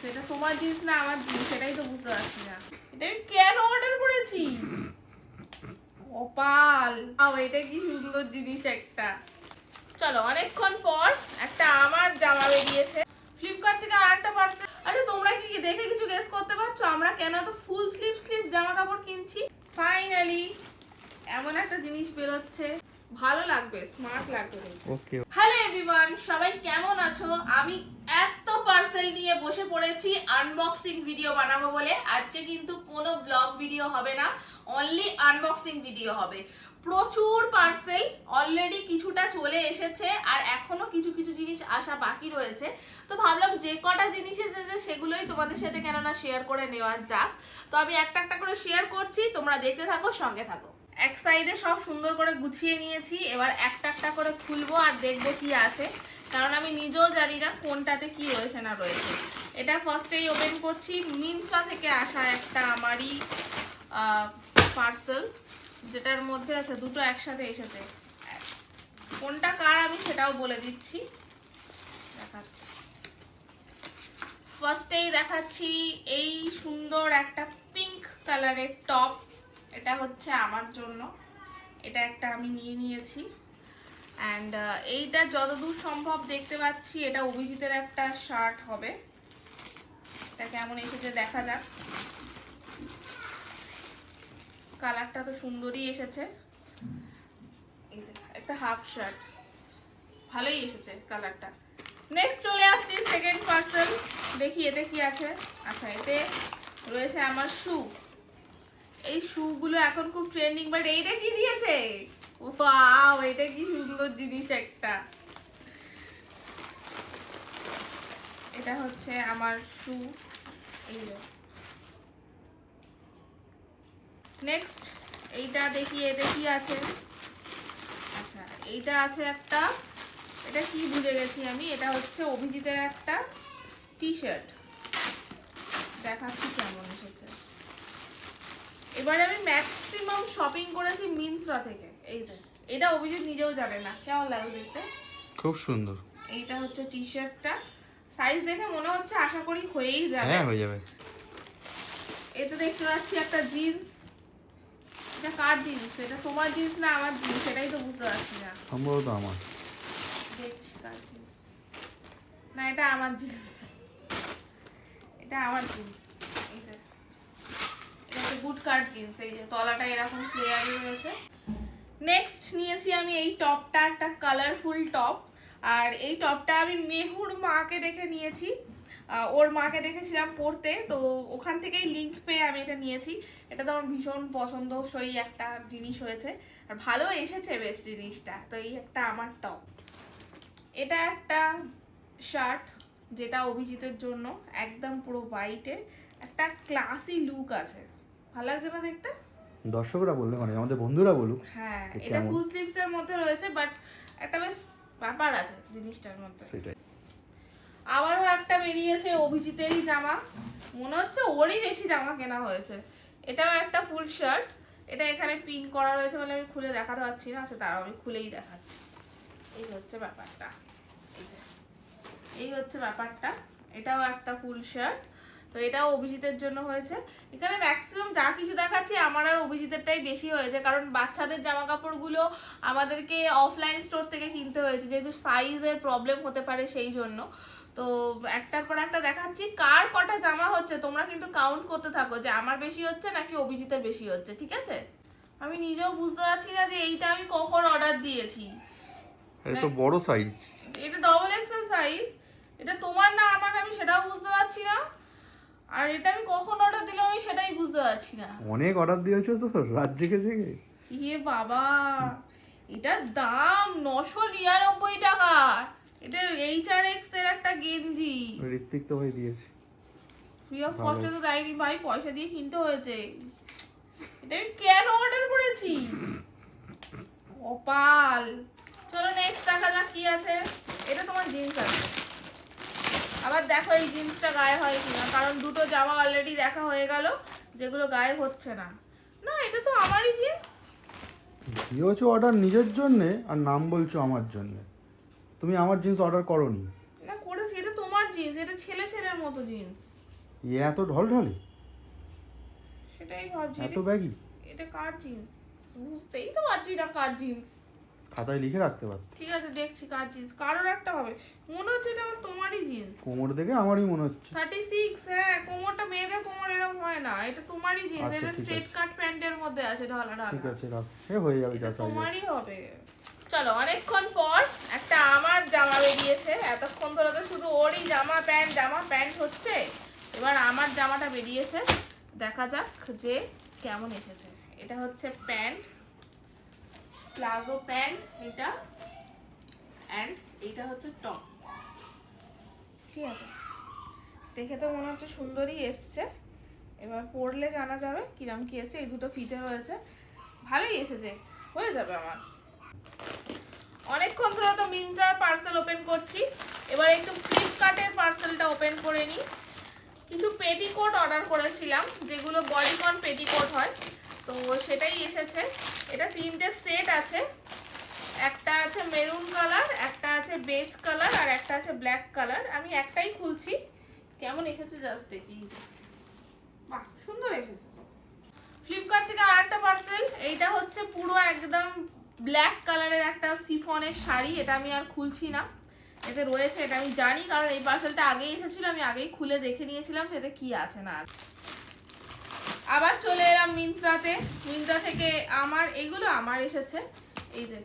সেটা তোমার জিনিস না আমার জিনিস, সেটাই তো বুঝতে পারছি না। এটা আমি কেন অর্ডার করেছি? কপাল। এটা কি সুন্দর জিনিস একটা। চলো, অনেকক্ষণ পর একটা আমার জামা বেরিয়েছে ফ্লিপকার্ট থেকে। আর একটা পার্সেল। আচ্ছা, তোমরা কি দেখে কিছু গেস করতে পারছো আমরা কেন তো ফুল স্লিভ জামা কাপড় কিনছি? ফাইনালি এমন একটা জিনিস বেরোচ্ছে, ভালো লাগবে, স্মার্ট লাগবে। ওকে। হ্যালো এভরিওয়ান, সবাই কেমন আছো? আমি এত পার্সেল নিয়ে বসে পড়েছি আনবক্সিং ভিডিও বানাবো বলে। আজকে কিন্তু কোনো ব্লগ ভিডিও হবে না, অনলি আনবক্সিং ভিডিও হবে। প্রচুর পার্সেল অলরেডি কিছুটা চলে এসেছে, আর এখনো কিছু কিছু জিনিস আসা বাকি রয়েছে। তো ভাবলাম যে কটা জিনিস এসেছে সেগুলোই তোমাদের সাথে কেননা শেয়ার করে নেওয়া যাক। তো আমি একটা একটা করে শেয়ার করছি, তোমরা দেখতে থাকো, সঙ্গে থাকো। এক সাইডে সব সুন্দর করে গুছিয়ে নিয়েছি, এবার একটা একটা করে খুলবো আর দেখবো কি আছে, কারণ আমি নিজেও জানি না কোনটাতে কি রয়েছে না রয়েছে। এটা ফার্স্টেই ওপেন করছি, মিন্ত্রা থেকে আসা একটা আমারই পার্সেল, যেটার মধ্যে আছে দুটো একসাথে এসেছে। কোনটা কার আমি সেটাও বলে দিচ্ছি, দেখাচ্ছি। ফার্স্টেই দেখাচ্ছি এই সুন্দর একটা পিঙ্ক কালারের টপ। এটা হচ্ছে আমার জন্য, এটা একটা আমি নিয়ে নিয়েছি। অ্যান্ড এইটা যতদূর সম্ভব দেখতে পাচ্ছি এটা অভিজিতের একটা শার্ট হবে। এটা কেমন এসেছে দেখা যাক। কালারটা তো সুন্দরই এসেছে, এই যে একটা হাফ শার্ট, ভালোই এসেছে কালারটা। নেক্সট চলে আসছি সেকেন্ড পার্সেল, দেখি এতে কি আছে। আচ্ছা, এতে রয়েছে আমার শু। এই শুগুলো এখন খুব ট্রেন্ডিং, বাট এইটা কি দিয়েছে? ওয়াও, এটা কি সুন্দর জিনিস একটা। এটা হচ্ছে আমার শু, এই যে। নেক্সট এইটা দেখি এতে কি আছে। আচ্ছা, এইটা আছে একটা, এটা কি বুঝে গেছি আমি, এটা হচ্ছে অভিজিতের একটা টি শার্ট। দেখাচ্ছি কেমন এসেছে। এবারে আমি ম্যাক্সিমাম শপিং করেছি মিন্ত্রা থেকে। এই যে এটা অভিজিৎ নিজেও জানে না, কেমন লাগে দেখতে? খুব সুন্দর। এইটা হচ্ছে টি শার্টটা, সাইজ দেখে মনে হচ্ছে আশা করি হয়েই যাবে। হ্যাঁ, হয়ে যাবে। এতে দেখতে পাচ্ছি একটা জিন্স। এটা কার জিন্স? এটা তোমার জিন্স না আমার জিন্স, সেটাই তো বুঝতে পারছি না। সম্ভবত আমার। দেখছি কার জিন্স। না, এটা আমার জিন্স, এটা আমার জিন্স। এই যে এটা হচ্ছে গুড কাট জিন্স, এই যে তলাটা এরকম ফ্লেয়ারি হয়েছে। নেক্সট নিয়েছি আমি এই টপটা, একটা কালারফুল টপ। আর এই টপটা আমি মেহুর মাকে দেখে নিয়েছি, ওর মাকে দেখেছিলাম পরতে, তো ওখান থেকেই লিঙ্ক পেয়ে আমি এটা নিয়েছি। এটা তো আমার ভীষণ পছন্দসই একটা জিনিস হয়েছে, আর ভালো এসেছে বেশ জিনিসটা। তো এই একটা আমার টপ। এটা একটা শার্ট, যেটা অভিজিতের জন্য, একদম পুরো হোয়াইটে, একটা ক্লাসি লুক আছে, ভালো লাগছে না দেখতে? দর্শকরা বললে, মানে আমাদের বন্ধুরা বলুক। হ্যাঁ, এটা ফুল স্লিভস এর মধ্যে রয়েছে, বাট একটা বেশ ব্যাপার আছে জিনিসটার মধ্যে। সেটাই। আবারও একটা বেরিয়েছে অভিজিতেরই জামা, মনে হচ্ছে ওরই বেশি জামা কেনা হয়েছে। এটাও একটা ফুল শার্ট, এটা এখানে পিন করা রয়েছে বলে আমি খুলে দেখাতে পারছি না। আচ্ছা, তারাও আমি খুলেই দেখাচ্ছি। এই হচ্ছে ব্যাপারটা, এই যে এই হচ্ছে ব্যাপারটা। এটাও একটা ফুল শার্ট, তো এটাও অভিজিতের জন্য হয়েছে। এখানে ম্যাক্সিমাম যা কিছু দেখাচ্ছি আমার আর অভিজিতেরটাই বেশি হয়েছে, কারণ বাচ্চাদের জামা কাপড়গুলো আমাদেরকে অফলাইন স্টোর থেকে কিনতে হয়েছে, যেহেতু সাইজের প্রবলেম হতে পারে সেই জন্য। তো একটার পর একটা দেখাচ্ছি, কার কটা জামা হচ্ছে তোমরা কিন্তু কাউন্ট করতে থাকো, যে আমার বেশি হচ্ছে নাকি অভিজিতের বেশি হচ্ছে, ঠিক আছে? আমি নিজেও বুঝতে পারছি না যে এইটা আমি কখন অর্ডার দিয়েছি। এটা তো বড় সাইজ। এটা ডবল এক্সেল সাইজ, এটা তোমার না আমার, আমি সেটাও বুঝতে পারছি না। আর এটা আমি কখন অর্ডার দিলাম আমি সেটাই বুঝতে পারছি না। অনেক অর্ডার দিয়েছো তো, রাত জেগে জেগে। ইয়ে বাবা, এটার দাম 999 টাকা। এটা HRX এর একটা গেঞ্জি, ঋত্বিক তো ভাই দিয়েছে। ফ্রি অফ কস্টে তো দেয়নি ভাই, পয়সা দিয়ে কিনতে হয়েছে। এটা আমি কেন অর্ডার করেছি? কপাল। চলো নেক্সট দেখা যাক কি আছে। এটা তোমার জিন্স আছে, আবার দেখো এই জিন্সটা গায়ে হয় কিনা, কারণ দুটো জামা অলরেডি দেখা হয়ে গেল যেগুলো গায়ে হচ্ছে না। না, এটা তো আমারই জিন্স। দিয়েছো অর্ডার নিজের জন্য, আর নাম বলছো আমার জন্য। তুমি আমার জিন্স অর্ডার করোনি। না, করেছি, এটা তোমার জিন্স, এটা ছেলে ছেলের মতো জিন্স। এত ঢলঢলে, সেটাই ভাবছি এত ব্যাগি। এটা কার জিন্স, বুঝতেই তো পারছি না কার জিন্স। খাতায় লিখে রাখতে পার। ঠিক আছে দেখছি কার জিন্স, কারোর একটা হবে মনে হচ্ছে, এটা আমার তোমারই জিন্স। কোমর দেখে আমারই মনে হচ্ছে। 36, হ্যাঁ কোমরটা, মেয়েদের কোমর এরকম হয় না, এটা তোমারই জিন্স। আচ্ছা, এটা ঠিক স্ট্রেট আছে। কাট প্যান্টের মধ্যে আছে ঢালা ঢালা। ঠিক আছে রাখ, হয়ে যাবে এটা যা সাইজ। তোমারই হবে। চলো, অনেকক্ষণ পর একটা আমার জামা বেরিয়েছে। এতক্ষণ ধরে তো শুধু ওরই জামা প্যান্ট হচ্ছে, এবার আমার জামাটা বেরিয়েছে। দেখা যাক যে কেমন এসেছে। এটা হচ্ছে প্যান্ট, প্লাজো প্যান্ট এটা, অ্যান্ড এইটা হচ্ছে টপ। ঠিক আছে, দেখে তো মনে হচ্ছে সুন্দরই এসছে। এবার পরলে জানা যাবে কিরম কি এসছে। এই দুটো ফিতে রয়েছে, ভালোই এসেছে, হয়ে যাবে আমার। অনেকক্ষণ ধরে তো মিন্ত্রার পার্সেল ওপেন করছি, এবার একটু ফ্লিপকার্টের পার্সেলটা ওপেন করে নিই। কিছু পেটিকোট অর্ডার করেছিলাম, যেগুলো বডিকন পেটিকোট হয়, তো সেটাই এসেছে। এটা 3টে সেট আছে, একটা আছে মেরুন কালার, একটা আছে বেজ কালার, আর একটা আছে ব্ল্যাক কালার। আমি একটাই খুলছি, কেমন এসেছে জাস্ট দেখি। বাহ, সুন্দর এসেছে তো। ফ্লিপকার্ট থেকে আর একটা পার্সেল, এইটা হচ্ছে পুরো একদম ব্ল্যাক কালারের একটা সিফনের শাড়ি। এটা আমি আর খুলছি না, এতে রয়েছে এটা আমি জানি, কারণ এই পার্সেলটা আগেই এসেছিল, আমি আগেই খুলে দেখে নিয়েছিলাম যে এতে কি আছে না আছে। আবার চলে এলাম মিন্ত্রাতে। মিন্ত্রা থেকে এগুলো আমার এসেছে। এই যে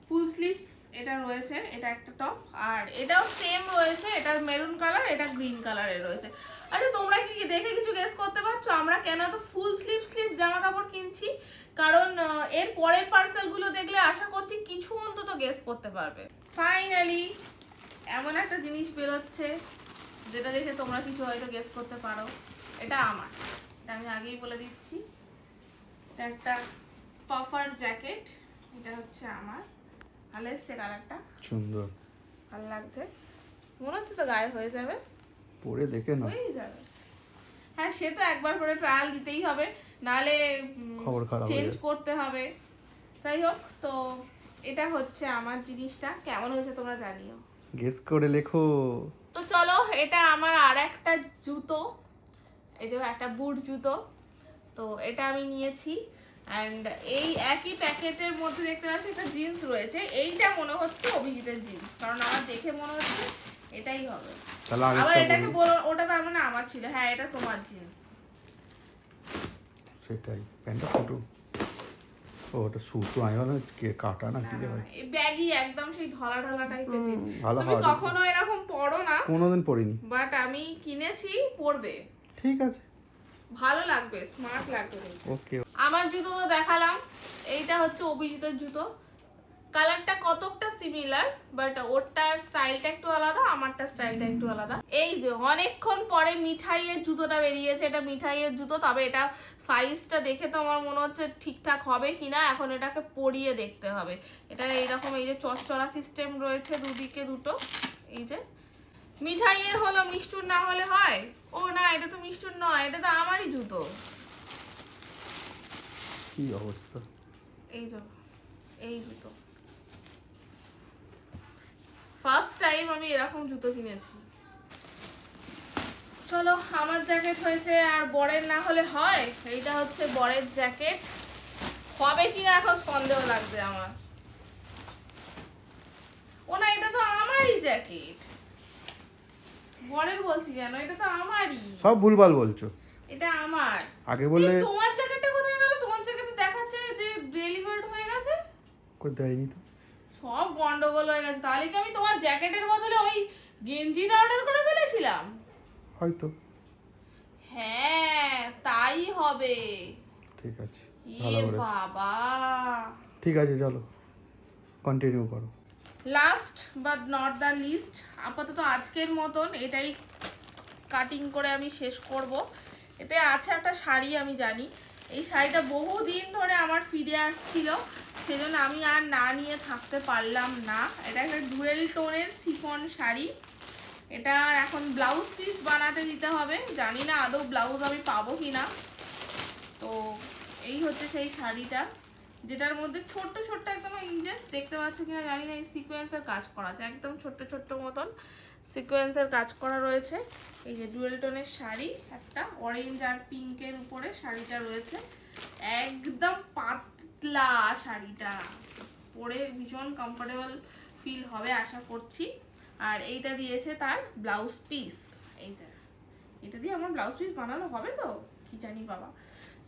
ফুল স্লিভস এটা রয়েছে, এটা একটা টপ, আর এটাও সেম রয়েছে, এটা মেরুন কালার, এটা গ্রিন কালারের রয়েছে। আচ্ছা, তোমরা কি দেখে কিছু গেস করতে পারছো আমরা কেন এত ফুল স্লিভ জামা কাপড় কিনছি? কারণ এর পরের পার্সেলগুলো দেখলে আশা করছি কিছু অন্তত গেস করতে পারবে। ফাইনালি এমন একটা জিনিস বেরোচ্ছে যেটা দেখে তোমরা কিছু হয়তো গেস করতে পারো। এটা আমার, এটা আমি আগেই বলে দিচ্ছি। এটা একটা পাফার জ্যাকেট, এটা হচ্ছে আমার। ভালো এসছে কালারটা, সুন্দর, ভালো লাগছে। মনে হচ্ছে তো গায়ে হয়ে যাবে, পরে দেখে না, হয়েই যাবে। হ্যাঁ, সে তো একবার করে ট্রায়াল দিতেই হবে, নাহলে খবর খারাপ হয়ে চেঞ্জ যাবে। করতে হবে। যাই হোক, তো এটা হচ্ছে আমার জিনিসটা। কেমন হয়েছে তোমরা জানিও, গেস করে লেখো। তো চলো, এটা আমার আর একটা জুতো, এই যে একটা বুট জুতো, তো এটা আমি নিয়েছি। অ্যান্ড এই একই প্যাকেটের মধ্যে দেখতে পাচ্ছি একটা জিন্স রয়েছে। এইটা মনে হচ্ছে অভিজিতের জিন্স, কারণ আমার দেখে মনে হচ্ছে এটাই হবে। তাহলে আবার আরেকটা এটাকে বলো। বলো, ওটা তার মানে আমার ছিল। হ্যাঁ, এটা তোমার জিন্স। সেটাই, প্যান্টটা ছোটো। ও ওটা সুতো, আমি ভাবলাম কাটা না কি হয়। এই ব্যাগই একদম সেই ঢলা ঢলা টাইপের জিন্স। ভালো তুমি হয়। কখনো এরকম পরো না, কোনোদিন পরিনি। বাট আমি কিনেছি, পরবে, ঠিক আছে, ভালো লাগবে, স্মার্ট লাগবে। ওকে। আমার জুতো তো দেখালাম, এইটা হচ্ছে অভিজিতের জুতো। কালারটা কতকটা সিমিলার, বাট ওরটার স্টাইলটা একটু আলাদা, আমারটা স্টাইলটা একটু আলাদা। এই যে অনেকক্ষণ পরে মিঠাইয়ের জুতোটা বেরিয়েছে, এটা মিঠাইয়ের জুতো, তবে এটা সাইজটা দেখে তো আমার মনে হচ্ছে ঠিকঠাক হবে কিনা, এখন এটাকে পরিয়ে দেখতে হবে। এটা এইরকম, এই যে চড়া সিস্টেম রয়েছে দুদিকে দুটো। এই যে মিঠাইয়ের হলো, মিষ্টুর না হলে হয়? ও না, এটা তো মিষ্টুর নয়, এটা তো আমারই জুতো। কি অবস্থা! এই যে এই জুতো, ফার্স্ট টাইম আমি এরকম জুতো কিনেছি। চলো, আমার জ্যাকেট হয়েছে, আর বরের না হলে হয়। এইটা হচ্ছে বরের জ্যাকেট, হবে কিনা এখন সন্দেহ লাগছে আমার। ও না, এটা তো আমারই জ্যাকেট, বরের বলছি কেন? এটা তো আমারই। সব ভুলভাল বলছো। এটা আমার। আগে বললে। তোমার জ্যাকেটটা কোথায় গেল? তোমার জ্যাকেটে দেখাচ্ছে যে ডেলিভার্ড হয়ে গেছে। কই দেয়নি তো। সব গন্ডগোল হয়ে গেছে। তাহলে কি আমি তোমার জ্যাকেটের বদলে ওই গেঞ্জিটা অর্ডার করে ফেলেছিলাম? হয়তো। হ্যাঁ, তাই হবে। ঠিক আছে, এ ভালো করেছো। বাবা, ঠিক আছে, চলো কন্টিনিউ করো। Last but not the least, আপাতত আজকের মতন এটাই কাটিং করে আমি শেষ করব। এতে আছে একটা শাড়ি, আমি জানি এই শাড়িটা বহুদিন ধরে আমার ফিরে আসছিল, সেজন্য আমি আর না নিয়ে থাকতে পারলাম না। এটা একটা ডুয়েল টোনের শিফন শাড়ি। এটা এখন ব্লাউজ পিস বানাতে দিতে হবে, জানি না আদৌ ব্লাউজ আমি পাবো কি না। তো এই হচ্ছে সেই শাড়িটা, যেটার মধ্যে ছোট্ট ছোট্ট একদম ইঞ্জেস দেখতে পাচ্ছ কিনা জানি না, এই সিকোয়েন্সের কাজ করা আছে, একদম ছোট্ট ছোট্ট মতন সিকোয়েন্সের কাজ করা রয়েছে। এই যে ডুয়েল টোনের শাড়ি, একটা অরেঞ্জ আর পিঙ্কের উপরে শাড়িটা রয়েছে, একদম পাতলা শাড়িটা, পরে ভীষণ কমফোর্টেবল ফিল হবে আশা করছি। আর এইটা দিয়েছে তার ব্লাউজ পিস, এই যে এটা দিয়ে আমার ব্লাউজ পিস বানানো হবে তো কি জানি বাবা,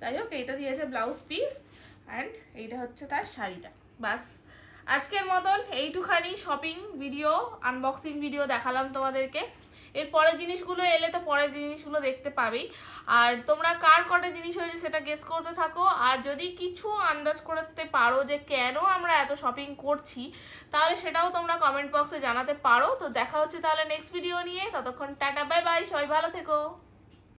যাই হোক এটা দিয়েছে ব্লাউজ পিস অ্যান্ড এইটা হচ্ছে তার শাড়িটা। বাস আজকের মতন এইটুখানি শপিং ভিডিও, আনবক্সিং ভিডিও দেখালাম তোমাদেরকে। এর পরের জিনিসগুলো এলে তো পরের জিনিসগুলো দেখতে পাবেই। আর তোমরা কার কটা জিনিস হয়েছে সেটা গেস করতে থাকো, আর যদি কিছু আন্দাজ করতে পারো যে কেন আমরা এত শপিং করছি তাহলে সেটাও তোমরা কমেন্ট বক্সে জানাতে পারো। তো দেখা হচ্ছে তাহলে নেক্সট ভিডিও নিয়ে, ততক্ষণ টাটা বাই বাই, সবাই ভালো থেকো।